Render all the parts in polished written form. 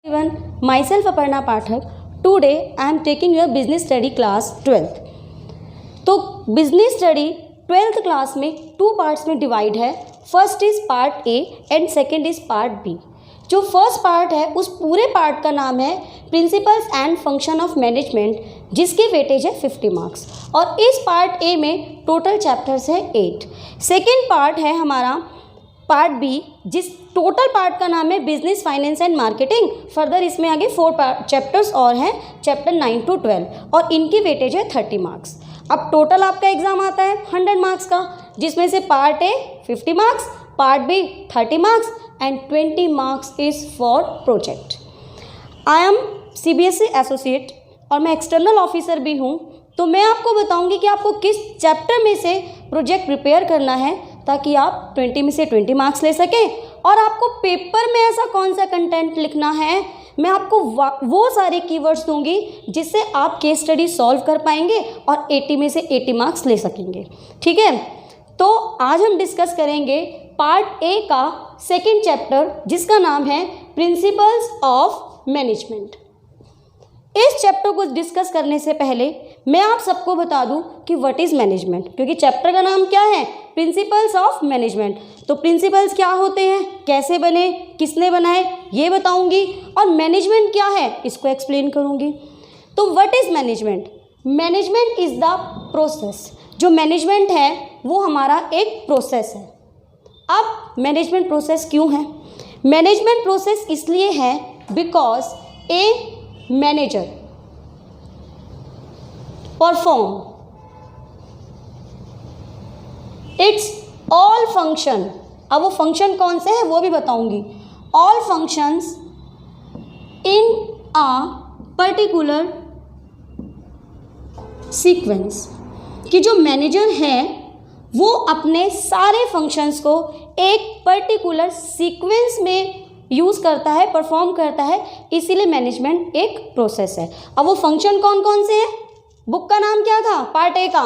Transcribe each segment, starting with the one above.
Everyone, myself Aparna Pathak. Today I am taking your business study class 12th. तो business study 12th class में 2 parts में divide है. First is part A and second is part B. जो first part है उस पूरे part का नाम है principles and function of management, जिसकी वेटेज है 50 मार्क्स. और इस पार्ट ए में टोटल चैप्टर्स है 8. सेकेंड पार्ट है हमारा पार्ट बी, जिस टोटल पार्ट का नाम है business finance and marketing. Further इसमें आगे 4 चैप्टर्स और हैं, चैप्टर 9 to 12, और इनकी वेटेज है 30 मार्क्स. अब टोटल आपका एग्जाम आता है 100 मार्क्स का, जिसमें से part A 50 marks, part B 30 marks and 20 marks is for project. I am CBSE associate और मैं एक्सटर्नल ऑफिसर भी हूँ. तो मैं आपको बताऊँगी कि आपको किस चैप्टर में से प्रोजेक्ट प्रिपेयर करना है ताकि आप 20 में से 20 मार्क्स ले सकें. और आपको पेपर में ऐसा कौन सा कंटेंट लिखना है, मैं आपको वो सारे कीवर्ड्स दूंगी जिससे आप केस स्टडी सॉल्व कर पाएंगे और 80 में से 80 मार्क्स ले सकेंगे. ठीक है, तो आज हम डिस्कस करेंगे पार्ट ए का सेकेंड चैप्टर, जिसका नाम है प्रिंसिपल्स ऑफ मैनेजमेंट. इस चैप्टर को डिस्कस करने से पहले मैं आप सबको बता दूं कि व्हाट इज़ मैनेजमेंट, क्योंकि चैप्टर का नाम क्या है, प्रिंसिपल्स ऑफ मैनेजमेंट. तो प्रिंसिपल्स क्या होते हैं, कैसे बने, किसने बनाए, ये बताऊंगी. और मैनेजमेंट क्या है इसको एक्सप्लेन करूंगी. तो what is management. Management is the process. जो मैनेजमेंट है वो हमारा एक प्रोसेस है. अब मैनेजमेंट प्रोसेस क्यों है. मैनेजमेंट प्रोसेस इसलिए है because a manager perform it's all function. अब वो फंक्शन कौन से हैं वो भी बताऊंगी. All functions in a particular sequence. कि जो मैनेजर है वो अपने सारे फंक्शंस को एक पर्टिकुलर सीक्वेंस में यूज़ करता है, परफॉर्म करता है, इसीलिए मैनेजमेंट एक प्रोसेस है. अब वो फंक्शन कौन कौन से हैं, बुक का नाम क्या था, पार्ट ए का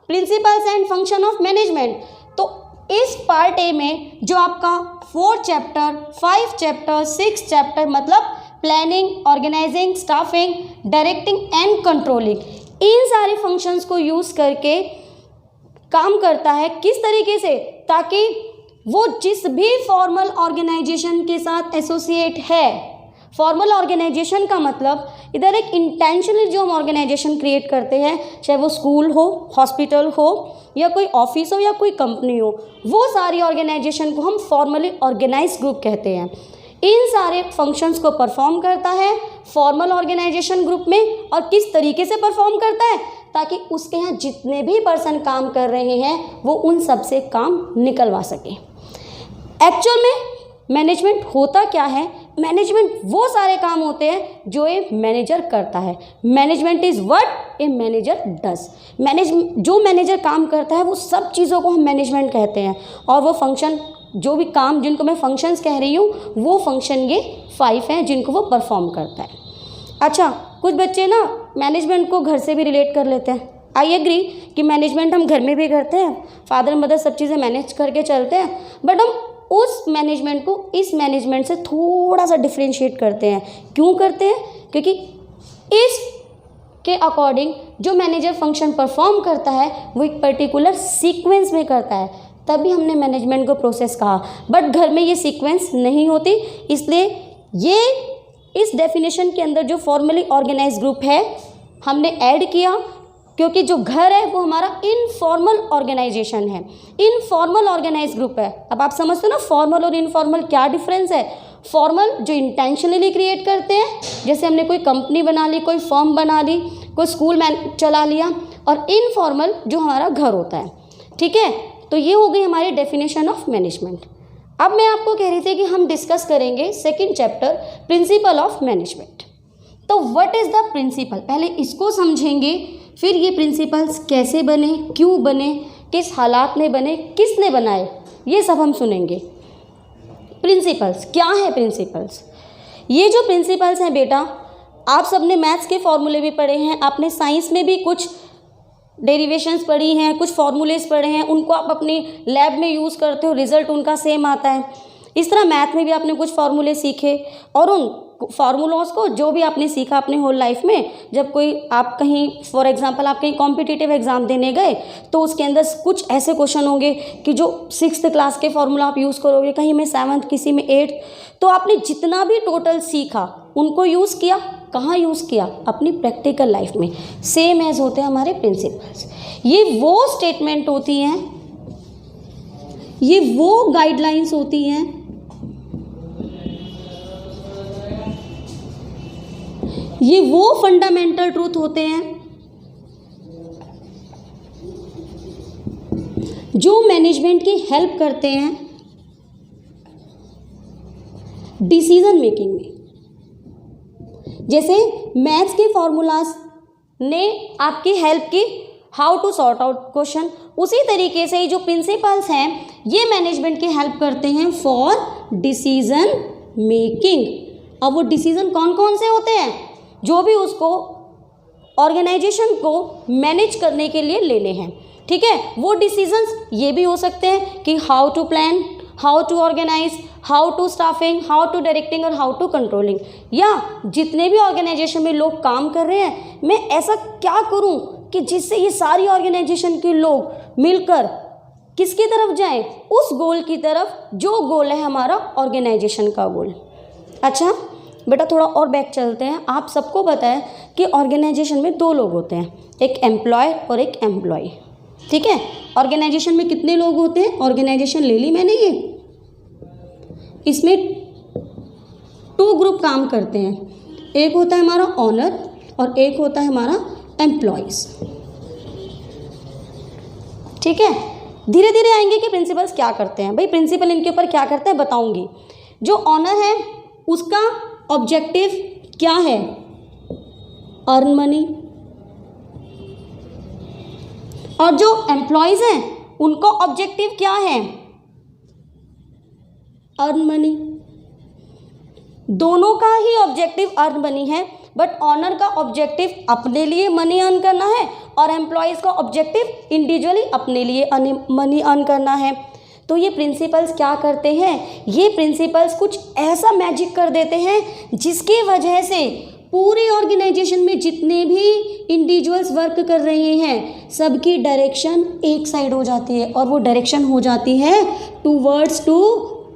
principles and function of management. तो इस पार्ट ए में जो आपका 4 चैप्टर, 5 चैप्टर, 6 चैप्टर, मतलब planning, organising, staffing, directing and controlling, इन सारे फंक्शंस को यूज़ करके काम करता है. किस तरीके से, ताकि वो जिस भी फॉर्मल ऑर्गेनाइजेशन के साथ एसोसिएट है. फॉर्मल ऑर्गेनाइजेशन का मतलब इधर एक इंटेंशनली जो हम ऑर्गेनाइजेशन क्रिएट करते हैं, चाहे वो स्कूल हो, हॉस्पिटल हो, या कोई ऑफिस हो, या कोई कंपनी हो, वो सारी ऑर्गेनाइजेशन को हम फॉर्मली ऑर्गेनाइज ग्रुप कहते हैं. इन सारे फंक्शंस को परफॉर्म करता है फॉर्मल ऑर्गेनाइजेशन ग्रुप में. और किस तरीके से परफॉर्म करता है, ताकि उसके यहाँ जितने भी पर्सन काम कर रहे हैं वो उन सब से काम निकलवा सके. एक्चुअल में मैनेजमेंट होता क्या है, मैनेजमेंट वो सारे काम होते हैं जो ए मैनेजर करता है. Management is what a manager does. जो मैनेजर काम करता है वो सब चीज़ों को हम मैनेजमेंट कहते हैं. और वो फंक्शन, जो भी काम जिनको मैं फंक्शंस कह रही हूँ, वो फंक्शन ये 5 हैं जिनको वो परफॉर्म करता है. अच्छा, कुछ बच्चे ना मैनेजमेंट को घर से भी रिलेट कर लेते हैं. आई एग्री कि मैनेजमेंट हम घर में भी करते हैं, फादर मदर सब चीज़ें मैनेज करके चलते हैं, बट हम उस मैनेजमेंट को इस मैनेजमेंट से थोड़ा सा डिफ्रेंशिएट करते हैं. क्यों करते हैं, क्योंकि इस के अकॉर्डिंग जो मैनेजर फंक्शन परफॉर्म करता है वो एक पर्टिकुलर सीक्वेंस में करता है, तभी हमने मैनेजमेंट को प्रोसेस कहा. बट घर में ये सीक्वेंस नहीं होती, इसलिए ये इस डेफिनेशन के अंदर जो फॉर्मली ऑर्गेनाइज ग्रुप है हमने ऐड किया, क्योंकि जो घर है वो हमारा इनफॉर्मल ऑर्गेनाइजेशन है, इनफॉर्मल ऑर्गेनाइज ग्रुप है. अब आप समझते हो ना फॉर्मल और इनफॉर्मल क्या डिफरेंस है. फॉर्मल जो इंटेंशनली क्रिएट करते हैं, जैसे हमने कोई कंपनी बना ली, कोई फर्म बना ली, कोई स्कूल चला लिया, और इनफॉर्मल जो हमारा घर होता है. ठीक है, तो ये हो गई हमारी डेफिनेशन ऑफ मैनेजमेंट. अब मैं आपको कह रही थी कि हम डिस्कस करेंगे second chapter principle of management. तो व्हाट इज़ द प्रिंसिपल, पहले इसको समझेंगे, फिर ये प्रिंसिपल्स कैसे बने, क्यों बने, किस हालात में बने, किसने बनाए, ये सब हम सुनेंगे. प्रिंसिपल्स क्या है. प्रिंसिपल्स, ये जो प्रिंसिपल्स हैं बेटा, आप सबने मैथ्स के फॉर्मूले भी पढ़े हैं, आपने साइंस में भी कुछ डेरिवेशंस पढ़ी हैं, कुछ फॉर्मूलेस पढ़े हैं, उनको आप अपनी लैब में यूज़ करते हो, रिजल्ट उनका सेम आता है. इस तरह मैथ में भी आपने कुछ फार्मूले सीखे और उन फार्मूलोस को जो भी आपने सीखा अपने होल लाइफ में, जब कोई आप कहीं फॉर एग्जांपल आप कहीं कॉम्पिटिटिव एग्जाम देने गए तो उसके अंदर कुछ ऐसे क्वेश्चन होंगे कि जो 6th क्लास के फार्मूला आप यूज़ करोगे, कहीं में 7th, किसी में 8th, तो आपने जितना भी टोटल सीखा उनको यूज़ किया। कहाँ यूज़ किया? अपनी प्रैक्टिकल लाइफ में। सेम एज होते हैं हमारे प्रिंसिपल्स। ये वो स्टेटमेंट होती हैं, ये वो गाइडलाइंस होती हैं, ये वो फंडामेंटल ट्रूथ होते हैं जो मैनेजमेंट की हेल्प करते हैं डिसीजन मेकिंग में। जैसे मैथ्स के फॉर्मूलाज ने आपकी हेल्प की how to sort out question, उसी तरीके से जो प्रिंसिपल्स हैं ये मैनेजमेंट की हेल्प करते हैं फॉर डिसीजन मेकिंग। अब वो डिसीजन कौन कौन से होते हैं? जो भी उसको ऑर्गेनाइजेशन को मैनेज करने के लिए लेने हैं, ठीक है। वो डिसीजंस ये भी हो सकते हैं कि how to plan, how to organise, how to staffing, how to directing और हाउ टू कंट्रोलिंग। या जितने भी ऑर्गेनाइजेशन में लोग काम कर रहे हैं, मैं ऐसा क्या करूं कि जिससे ये सारी ऑर्गेनाइजेशन के लोग मिलकर किसकी तरफ जाएं? उस गोल की तरफ जो गोल है हमारा ऑर्गेनाइजेशन का गोल। अच्छा बेटा थोड़ा और बैक चलते हैं। आप सबको पता है कि ऑर्गेनाइजेशन में 2 लोग होते हैं, एक एम्प्लॉय और एक एम्प्लॉय, ठीक है। ऑर्गेनाइजेशन में कितने लोग होते हैं? ऑर्गेनाइजेशन ले ली मैंने ये, इसमें 2 ग्रुप काम करते हैं, एक होता है हमारा ऑनर और एक होता है हमारा एम्प्लॉयज़, ठीक है। धीरे धीरे आएंगे कि प्रिंसिपल्स क्या करते हैं। भाई प्रिंसिपल इनके ऊपर क्या करते हैं बताऊंगी। जो ऑनर है उसका ऑब्जेक्टिव क्या है? Earn money. और जो एम्प्लॉयज हैं उनका ऑब्जेक्टिव क्या है? Earn money. दोनों का ही ऑब्जेक्टिव अर्न मनी है, बट ऑनर का ऑब्जेक्टिव अपने लिए मनी अर्न करना है और एम्प्लॉयज का ऑब्जेक्टिव इंडिविजुअली अपने लिए मनी अर्न करना है। तो ये प्रिंसिपल्स क्या करते हैं? ये प्रिंसिपल्स कुछ ऐसा मैजिक कर देते हैं जिसकी वजह से पूरी ऑर्गेनाइजेशन में जितने भी इंडिविजुअल्स वर्क कर रहे हैं सबकी डायरेक्शन एक साइड हो जाती है, और वो डायरेक्शन हो जाती है towards to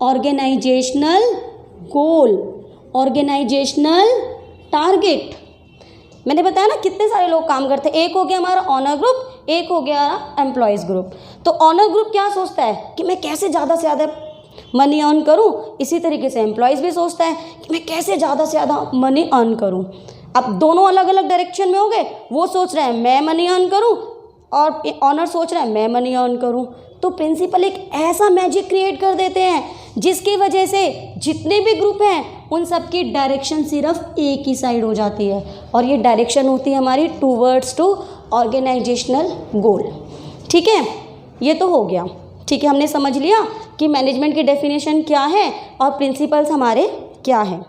organisational goal, organisational target. मैंने बताया ना कितने सारे लोग काम करते हैं। एक हो गया हमारा ऑनर ग्रुप, एक हो गया एम्प्लॉयज़ ग्रुप। तो ऑनर ग्रुप क्या सोचता है कि मैं कैसे ज़्यादा से ज़्यादा मनी अर्न करूं, इसी तरीके से एम्प्लॉयज़ भी सोचता है कि मैं कैसे ज़्यादा से ज़्यादा मनी अर्न करूं। अब दोनों अलग अलग डायरेक्शन में हो गए, वो सोच रहे हैं मैं मनी अर्न करूं और ऑनर सोच रहा है मैं मनी अर्न करूं। तो प्रिंसिपल एक ऐसा मैजिक क्रिएट कर देते हैं जिसकी वजह से जितने भी ग्रुप हैं उन सब की डायरेक्शन सिर्फ एक ही साइड हो जाती है, और ये डायरेक्शन होती है हमारी टूवर्ड्स टू ऑर्गेनाइजेशनल गोल, ठीक है। ये तो हो गया, ठीक है। हमने समझ लिया कि मैनेजमेंट की डेफिनेशन क्या है और प्रिंसिपल्स हमारे क्या हैं।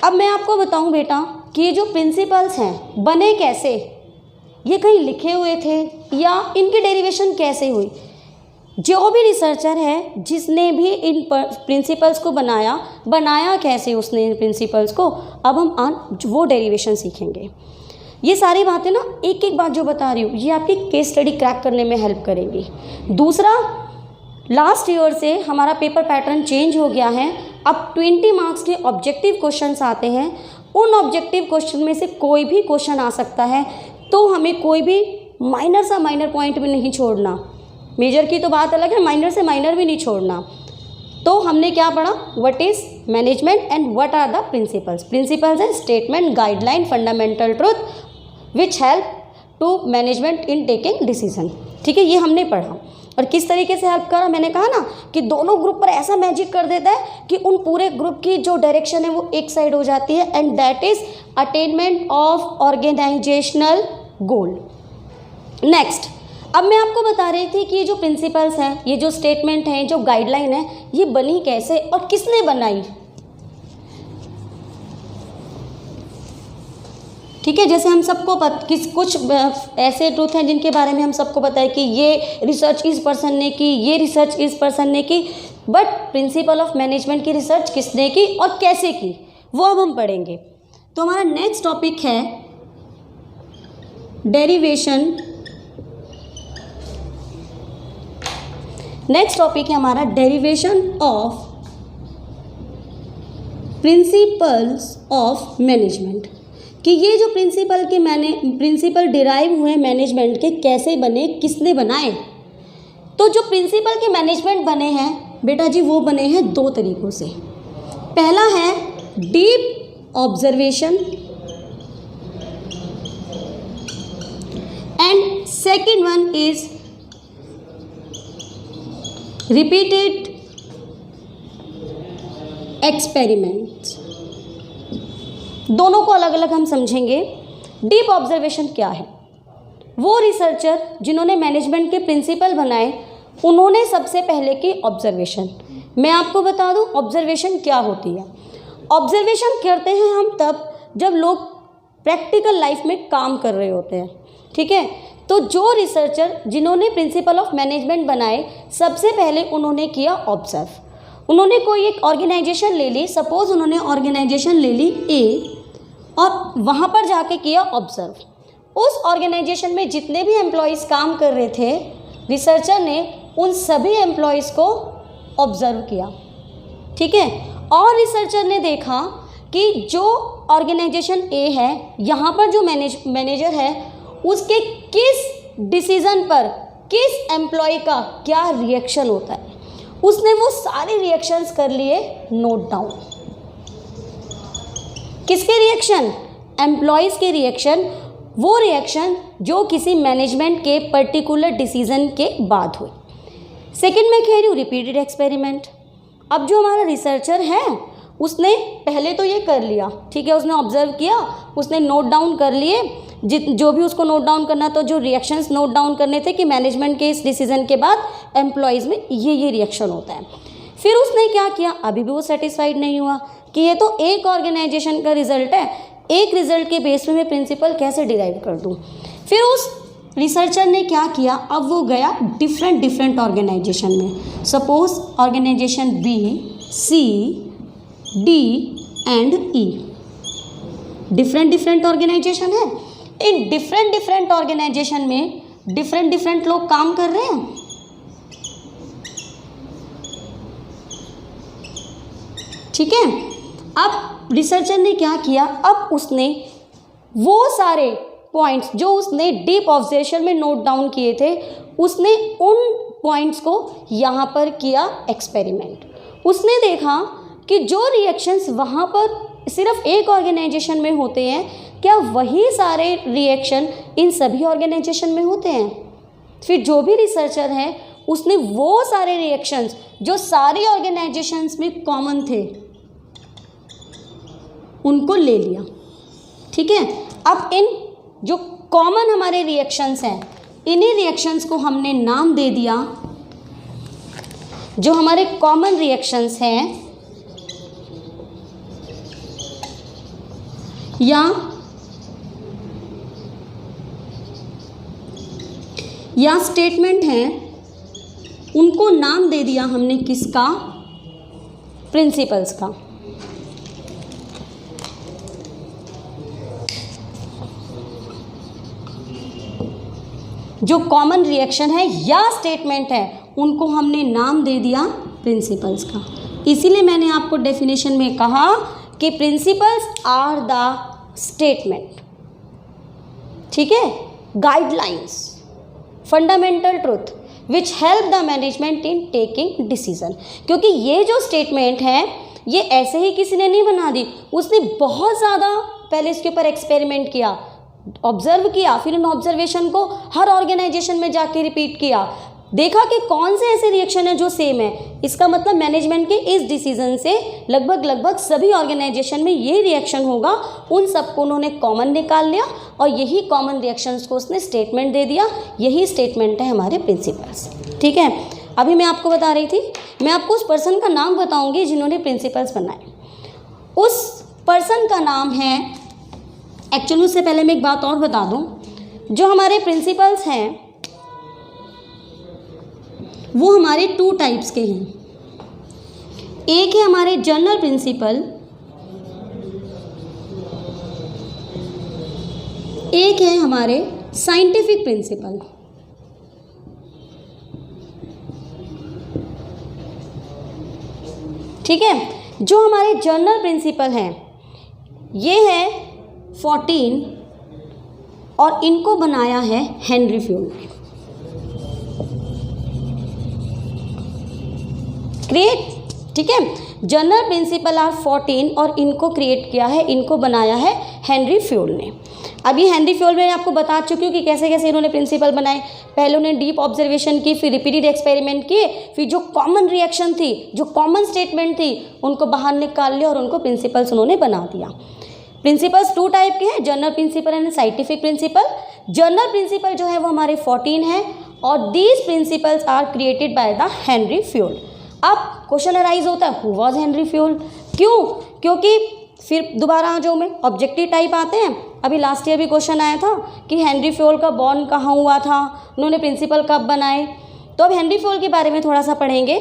अब मैं आपको बताऊं बेटा कि ये जो प्रिंसिपल्स हैं बने कैसे, ये कहीं लिखे हुए थे या इनकी डेरिवेशन कैसे हुई। जो भी रिसर्चर है जिसने भी इन प्रिंसिपल्स को बनाया कैसे उसने इन प्रिंसिपल्स को, अब हम वो डेरिवेशन सीखेंगे। ये सारी बातें ना एक एक बात जो बता रही हूँ ये आपकी केस स्टडी क्रैक करने में हेल्प करेंगी। दूसरा, लास्ट ईयर से हमारा पेपर पैटर्न चेंज हो गया है। अब 20 मार्क्स के ऑब्जेक्टिव क्वेश्चंस आते हैं। उन ऑब्जेक्टिव क्वेश्चन में से कोई भी क्वेश्चन आ सकता है, तो हमें कोई भी माइनर सा माइनर पॉइंट भी नहीं छोड़ना। मेजर की तो बात अलग है, माइनर से माइनर भी नहीं छोड़ना। तो हमने क्या पढ़ा? What is management and what are the principles. Principles हैं statement, guideline, fundamental truth which help to management in taking decision, ठीक है। ये हमने पढ़ा। और किस तरीके से हेल्प करा, मैंने कहा ना कि दोनों ग्रुप पर ऐसा मैजिक कर देता है कि उन पूरे ग्रुप की जो डायरेक्शन है वो एक साइड हो जाती है, and that is attainment of organisational goal. Next, अब मैं आपको बता रही थी कि ये जो प्रिंसिपल्स हैं, ये जो स्टेटमेंट हैं, जो गाइडलाइन है, ये बनी कैसे और किसने बनाई, ठीक है। जैसे हम सबको कुछ ऐसे ट्रूथ हैं जिनके बारे में हम सबको पता है कि ये रिसर्च इस पर्सन ने की, ये रिसर्च इस पर्सन ने की। बट प्रिंसिपल ऑफ मैनेजमेंट की रिसर्च किसने की और कैसे की वो अब हम पढ़ेंगे। तो हमारा नेक्स्ट टॉपिक है डेरिवेशन। नेक्स्ट टॉपिक है हमारा derivation of principles of management, कि ये जो प्रिंसिपल डिराइव हुए मैनेजमेंट के कैसे बने, किसने बनाए। तो जो प्रिंसिपल के मैनेजमेंट बने हैं बेटा जी वो बने हैं दो तरीक़ों से। पहला है deep observation and second one is repeated experiments. दोनों को अलग अलग हम समझेंगे। डीप ऑब्जर्वेशन क्या है? वो रिसर्चर जिन्होंने मैनेजमेंट के प्रिंसिपल बनाए उन्होंने सबसे पहले की ऑब्जर्वेशन। मैं आपको बता दूं ऑब्जर्वेशन क्या होती है। ऑब्जर्वेशन करते हैं हम तब जब लोग प्रैक्टिकल लाइफ में काम कर रहे होते हैं, ठीक है। तो जो रिसर्चर जिन्होंने प्रिंसिपल ऑफ मैनेजमेंट बनाए सबसे पहले उन्होंने किया ऑब्जर्व। उन्होंने कोई एक ऑर्गेनाइजेशन ले ली, सपोज उन्होंने ऑर्गेनाइजेशन ले ली ए और वहाँ पर जाके किया ऑब्जर्व। उस ऑर्गेनाइजेशन में जितने भी एम्प्लॉयज़ काम कर रहे थे रिसर्चर ने उन सभी एम्प्लॉयज़ को ऑब्जर्व किया, ठीक है। और रिसर्चर ने देखा कि जो ऑर्गेनाइजेशन ए है यहाँ पर जो मैनेजर है उसके किस डिसीज़न पर किस एम्प्लॉय का क्या रिएक्शन होता है। उसने वो सारे रिएक्शंस कर लिए नोट डाउन। किसके रिएक्शन? एम्प्लॉयज़ के रिएक्शन, वो रिएक्शन जो किसी मैनेजमेंट के पर्टिकुलर डिसीज़न के बाद हुए। सेकंड में कह रही हूँ रिपीटेड एक्सपेरिमेंट। अब जो हमारा रिसर्चर है उसने पहले तो ये कर लिया, ठीक है, उसने ऑब्जर्व किया, उसने नोट डाउन कर लिए जो भी उसको नोट डाउन करना, तो जो रिएक्शंस नोट डाउन करने थे कि मैनेजमेंट के इस डिसीजन के बाद एम्प्लॉयज़ में ये रिएक्शन होता है। फिर उसने क्या किया, अभी भी वो सेटिस्फाइड नहीं हुआ कि ये तो एक ऑर्गेनाइजेशन का रिजल्ट है, एक रिजल्ट के बेस पे मैं प्रिंसिपल कैसे डिराइव कर दूँ। फिर उस रिसर्चर ने क्या किया, अब वो गया डिफरेंट ऑर्गेनाइजेशन में। Suppose organisation B, C, D and E, different organisation है। इन डिफरेंट ऑर्गेनाइजेशन में डिफरेंट लोग काम कर रहे हैं। ठीक है। अब रिसर्चर ने क्या किया, अब उसने वो सारे पॉइंट्स जो उसने डीप ऑब्जर्वेशन में नोट डाउन किए थे उसने उन पॉइंट्स को यहाँ पर किया एक्सपेरिमेंट। उसने देखा कि जो रिएक्शंस वहाँ पर सिर्फ एक ऑर्गेनाइजेशन में होते हैं क्या वही सारे रिएक्शन इन सभी ऑर्गेनाइजेशन में होते हैं। फिर जो भी रिसर्चर है उसने वो सारे रिएक्शंस जो सारी ऑर्गेनाइजेशंस में कॉमन थे उनको ले लिया, ठीक है। अब इन जो कॉमन हमारे रिएक्शंस हैं इन्हीं रिएक्शंस को हमने नाम दे दिया, जो हमारे कॉमन रिएक्शंस हैं या स्टेटमेंट हैं, उनको नाम दे दिया हमने किसका, प्रिंसिपल्स का। जो कॉमन रिएक्शन है या स्टेटमेंट है उनको हमने नाम दे दिया प्रिंसिपल्स का। इसीलिए मैंने आपको डेफिनेशन में कहा कि प्रिंसिपल्स आर द स्टेटमेंट, ठीक है, guidelines, fundamental truth which help the management in taking decision. क्योंकि ये जो स्टेटमेंट है ये ऐसे ही किसी ने नहीं बना दी, उसने बहुत ज़्यादा पहले इसके ऊपर एक्सपेरिमेंट किया, ऑब्जर्व किया, फिर उन ऑब्जर्वेशन को हर ऑर्गेनाइजेशन में जाके रिपीट किया, देखा कि कौन से ऐसे रिएक्शन है जो सेम है। इसका मतलब मैनेजमेंट के इस डिसीजन से लगभग सभी ऑर्गेनाइजेशन में ये रिएक्शन होगा, उन सबको उन्होंने कॉमन निकाल लिया और यही कॉमन रिएक्शंस को उसने स्टेटमेंट दे दिया। यही स्टेटमेंट है हमारे प्रिंसिपल्स, ठीक है। अभी मैं आपको बता रही थी, मैं आपको उस पर्सन का नाम बताऊंगी जिन्होंने प्रिंसिपल्स बनाए। उस पर्सन का नाम है, एक्चुअली उससे पहले मैं एक बात और बता दूं, जो हमारे प्रिंसिपल्स हैं वो हमारे 2 टाइप्स के हैं। एक है हमारे जनरल प्रिंसिपल, एक है हमारे साइंटिफिक प्रिंसिपल। ठीक है, जो हमारे जनरल प्रिंसिपल हैं ये है 14 और इनको बनाया है हेनरी फ्यूल ने। क्रिएट, ठीक है, जनरल प्रिंसिपल आर 14 और इनको क्रिएट किया है, इनको बनाया है हेनरी फ्यूल ने। अब ये हेनरी फ्यूल में आपको बता चुकी हूँ कि कैसे कैसे इन्होंने प्रिंसिपल बनाए। पहले उन्होंने डीप ऑब्जर्वेशन की, फिर रिपीटेड एक्सपेरिमेंट किए, फिर जो कॉमन रिएक्शन थी, जो कॉमन स्टेटमेंट थी, उनको बाहर निकाल लिया और उनको प्रिंसिपल्स उन्होंने बना दिया। प्रिंसिपल्स 2 टाइप के हैं, general principle and scientific principle. General principle जो है वो हमारे 14 है और these principles are created by the Henri Fayol. अब क्वेश्चन अराइज होता है, हु वाज हेनरी फ्यूल? क्यों? क्योंकि फिर दोबारा जो में ऑब्जेक्टिव टाइप आते हैं। अभी लास्ट ईयर भी क्वेश्चन आया था कि हेनरी फ्यूल का बॉर्न कहाँ हुआ था, उन्होंने प्रिंसिपल कब बनाए। तो अब हेनरी फ्यूल के बारे में थोड़ा सा पढ़ेंगे।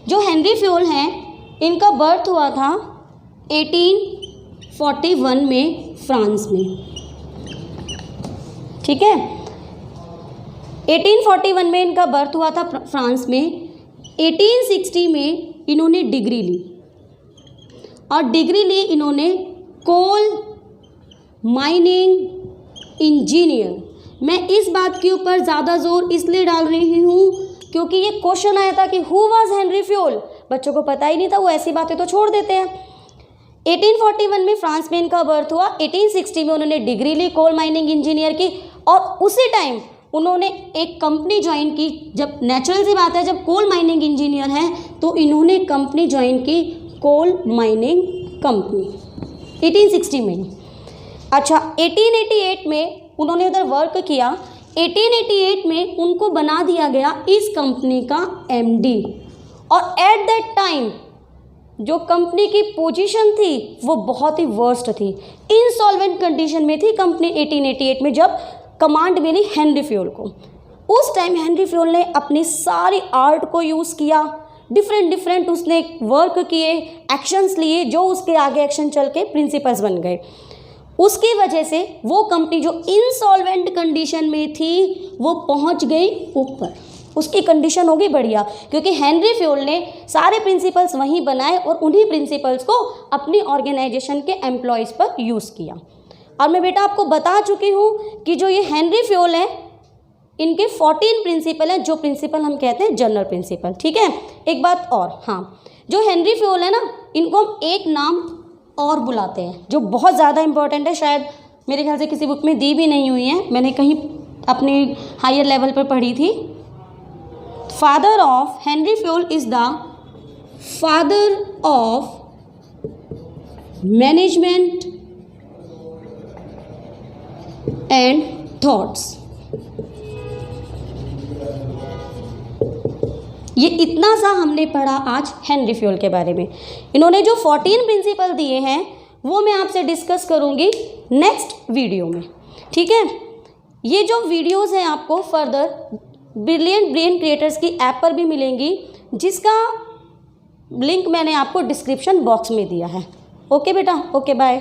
जो हेनरी फ्यूल हैं इनका बर्थ हुआ था 1841 में फ्रांस में। ठीक है, 1841 में इनका बर्थ हुआ था फ्रांस में। 1860 में इन्होंने डिग्री ली और डिग्री ली इन्होंने कोल माइनिंग इंजीनियर। मैं इस बात के ऊपर ज़्यादा जोर इसलिए डाल रही हूँ क्योंकि ये क्वेश्चन आया था कि हु वाज हेनरी फ्यूल। बच्चों को पता ही नहीं था, वो ऐसी बातें तो छोड़ देते हैं। 1841 में फ्रांस में इनका बर्थ हुआ। 1860 में उन्होंने डिग्री ली कोल माइनिंग इंजीनियर की और उसी टाइम उन्होंने एक कंपनी ज्वाइन की। जब नेचुरल सी बात है, जब कोल माइनिंग इंजीनियर हैं तो इन्होंने कंपनी ज्वाइन की, कोल माइनिंग कंपनी, 1860 में। अच्छा, 1888 में उन्होंने उधर वर्क किया। 1888 में उनको बना दिया गया इस कंपनी का एमडी और एट दैट टाइम जो कंपनी की पोजीशन थी वो बहुत ही वर्स्ट थी, इंसॉल्वेंट कंडीशन में थी कंपनी 1888 में जब कमांड मिली हेनरी फ्यूल को। उस टाइम हेनरी फ्यूल ने अपनी सारी आर्ट को यूज़ किया, डिफरेंट उसने वर्क किए, एक्शंस लिए, जो उसके आगे एक्शन चल के प्रिंसिपल्स बन गए। उसकी वजह से वो कंपनी जो इंसॉल्वेंट कंडीशन में थी वो पहुंच गई ऊपर, उसकी कंडीशन हो गई बढ़िया, क्योंकि हेनरी फ्यूल ने सारे प्रिंसिपल्स वहीं बनाए और उन्हीं प्रिंसिपल्स को अपनी ऑर्गेनाइजेशन के एम्प्लॉयज़ पर यूज़ किया। और मैं बेटा आपको बता चुकी हूँ कि जो ये हेनरी फ्यूल है इनके 14 प्रिंसिपल हैं, जो प्रिंसिपल हम कहते हैं जनरल प्रिंसिपल। ठीक है, एक बात और, हाँ, जो हेनरी फ्यूल है ना, इनको हम एक नाम और बुलाते हैं जो बहुत ज़्यादा इंपॉर्टेंट है, शायद मेरे ख्याल से किसी बुक में दी भी नहीं हुई है, मैंने कहीं अपने हायर लेवल पर पढ़ी थी। Father of Henry fuel is the father of management and thoughts. ये इतना सा हमने पढ़ा आज हेनरी फ्यूल के बारे में। इन्होंने जो 14 प्रिंसिपल दिए हैं वो मैं आपसे डिस्कस करूंगी नेक्स्ट वीडियो में। ठीक है, ये जो वीडियोस हैं आपको फर्दर ब्रिलियंट ब्रेन क्रिएटर्स की ऐप पर भी मिलेंगी, जिसका लिंक मैंने आपको डिस्क्रिप्शन बॉक्स में दिया है। ओके बेटा, ओके बाय।